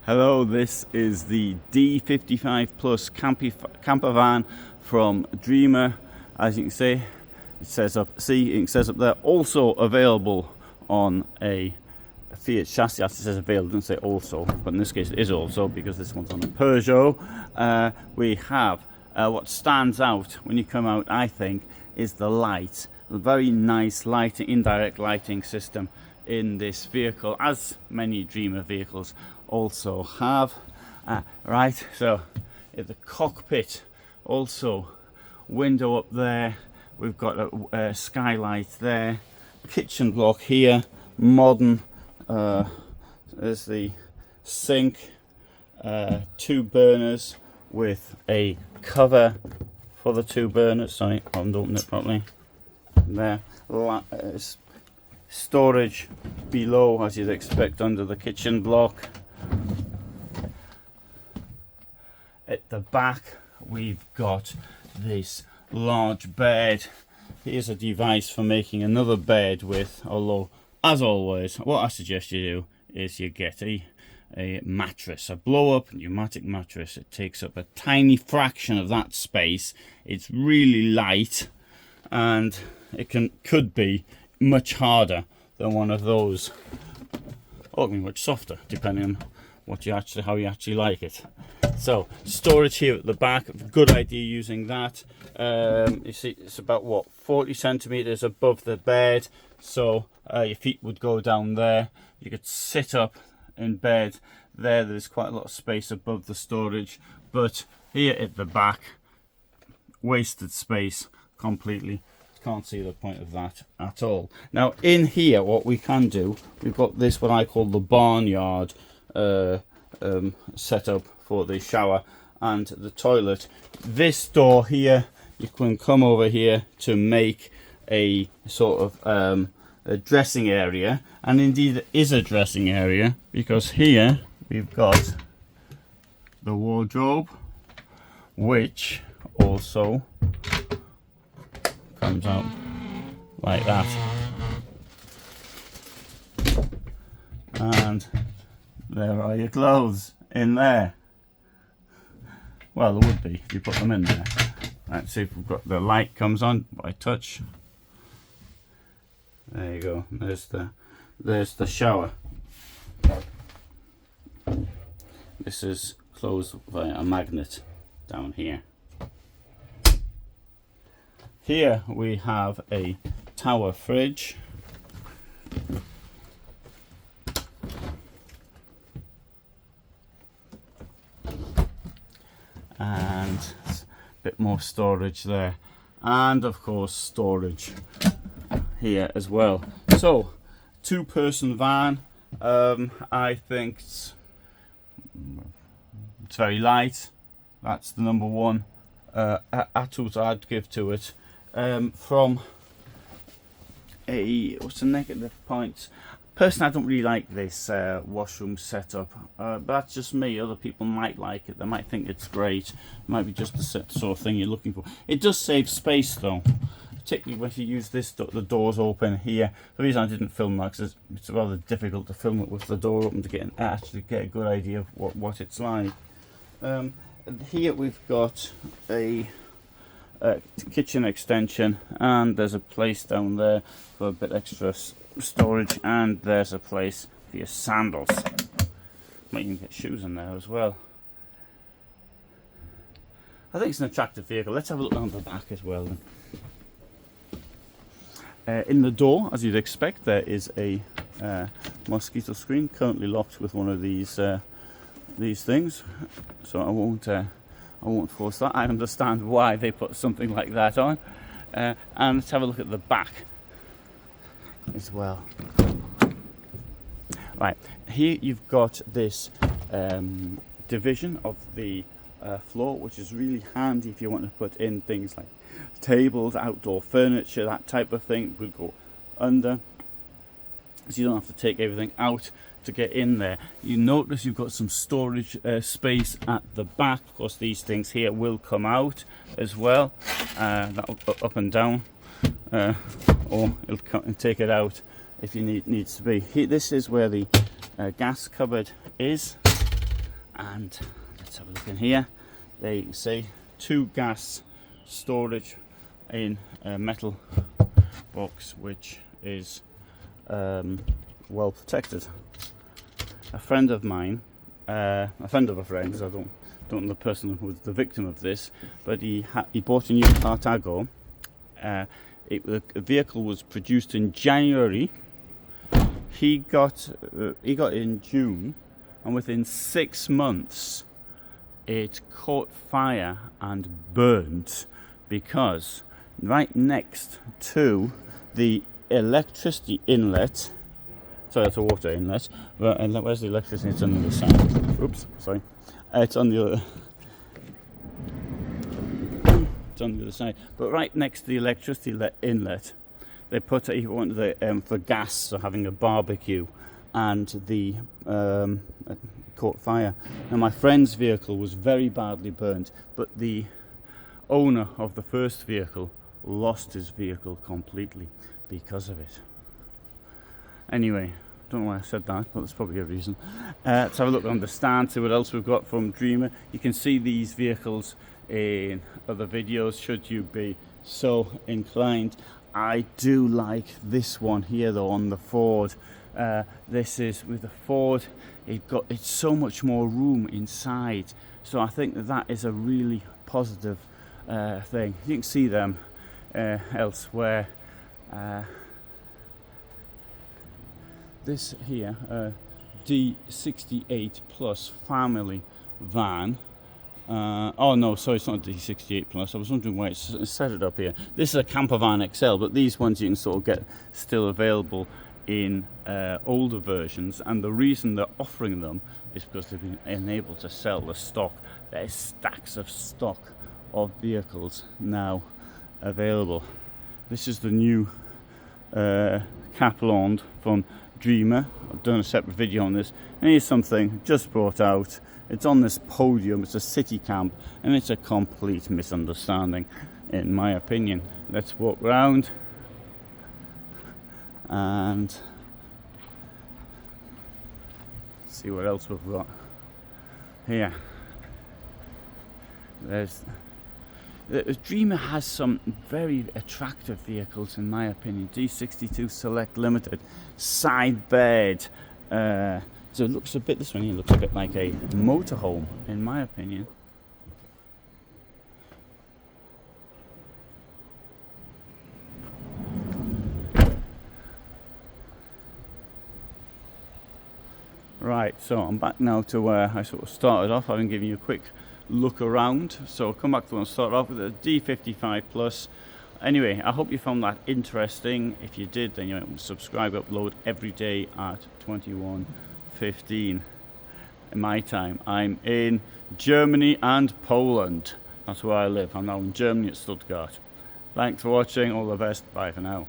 Hello, this is the D55 Plus camper van from Dreamer. As you can see, it says up there, also available on a Fiat chassis. As it says available, it doesn't say also, but in this case it is also because this one's on a Peugeot. We have what stands out when you come out, I think, is the light. A very nice lighting, indirect lighting system in this vehicle, as many Dreamer vehicles also have. Right, so in the cockpit, also window up there, we've got a skylight there, kitchen block here, modern. There's the sink, 2 burners with a cover for the 2 burners. Sorry, I haven't opened it properly. There, storage below, as you'd expect under the kitchen block. At the back, we've got this large bed. Here's a device for making another bed with, although, as always, what I suggest you do is you get a mattress, a blow-up pneumatic mattress. It takes up a tiny fraction of that space. It's really light, and it could be much harder than one of those, or much softer, depending on how you actually like it. So storage here at the back, good idea using that. You see, it's about what, 40 centimeters above the bed, so your feet would go down there. You could sit up in bed there. There's quite a lot of space above the storage, but here at the back, wasted space completely. Can't see the point of that at all. Now in here, what we can do, we've got this, what I call the barnyard setup for the shower and the toilet. This door here, you can come over here to make a sort of a dressing area, and indeed it is a dressing area, because here we've got the wardrobe, which also comes out like that, and there are your clothes in there. Well, there would be if you put them in there. Let's see if we've got the light comes on by touch. There you go. There's the shower. This is closed via a magnet down here. Here we have a tower fridge. And a bit more storage there, and of course storage here as well. So 2-person van. I think it's very light. That's the number one attitude I'd give to it. From what's the negative points? Personally, I don't really like this washroom setup, but that's just me. Other people might like it. They might think it's great. It might be just the sort of thing you're looking for. It does save space though, particularly when you use this, the doors open here. The reason I didn't film that is it's rather difficult to film it with the door open to actually get a good idea of what it's like. Here we've got a kitchen extension, and there's a place down there for a bit extra storage, and there's a place for your sandals. Might even get shoes in there as well. I think it's an attractive vehicle. Let's have a look on the back as well then. In the door, as you'd expect, there is a mosquito screen, currently locked with one of these things, so I won't force that. I understand why they put something like that on. And let's have a look at the back as well. Right, here you've got this division of the floor, which is really handy if you want to put in things like tables, outdoor furniture, that type of thing. Would go under, so you don't have to take everything out to get in there. You notice you've got some storage space at the back. Of course, these things here will come out as well. That'll up and down, or it'll cut and take it out if you needs to be. This is where the gas cupboard is. And let's have a look in here. There you can see 2 gas storage in a metal box, which is well protected. A friend of mine, a friend of a friend, I don't know the person who was the victim of this, but he bought a new Carthago. The vehicle was produced in January. He got it in June, and within 6 months it caught fire and burned, because right next to the electricity inlet, sorry, that's a water inlet, but where's the electricity? It's on the other side. Oops, sorry. It's on the other side. But right next to the electricity inlet, they put he wanted the for gas, so having a barbecue, and the caught fire. Now my friend's vehicle was very badly burned, but the owner of the first vehicle lost his vehicle completely because of it. Anyway, don't know why I said that, but there's probably a reason. Let's have a look on the stand, see what else we've got from Dreamer. You can see these vehicles in other videos, should you be so inclined. I do like this one here though, on the Ford. This is with the Ford, it's so much more room inside, so I think that is a really positive thing. You can see them elsewhere. This here, D58 Plus family van. Oh no, sorry, it's not D68 Plus. I was wondering why it's set it up here. This is a campervan XL, but these ones you can sort of get still available in older versions, and the reason they're offering them is because they've been enabled to sell the stock. There's stacks of stock of vehicles now available. This is the new Caplond from Dreamer. I've done a separate video on this, and here's something just brought out. It's on this podium, it's a city camp, and it's a complete misunderstanding in my opinion. Let's walk around and see what else we've got here. The Dreamer has some very attractive vehicles in my opinion. D62 Select Limited, side bed. So it looks a bit, this one here looks a bit like a motorhome in my opinion. Right, so I'm back now to where I sort of started off, having given you a quick look around. So I'll come back to and start off with a D55 Plus. Anyway, I hope you found that interesting. If you did, then you might subscribe, upload every day at 21:15 in my time. I'm in Germany and Poland. That's where I live. I'm now in Germany at Stuttgart. Thanks for watching. All the best. Bye for now.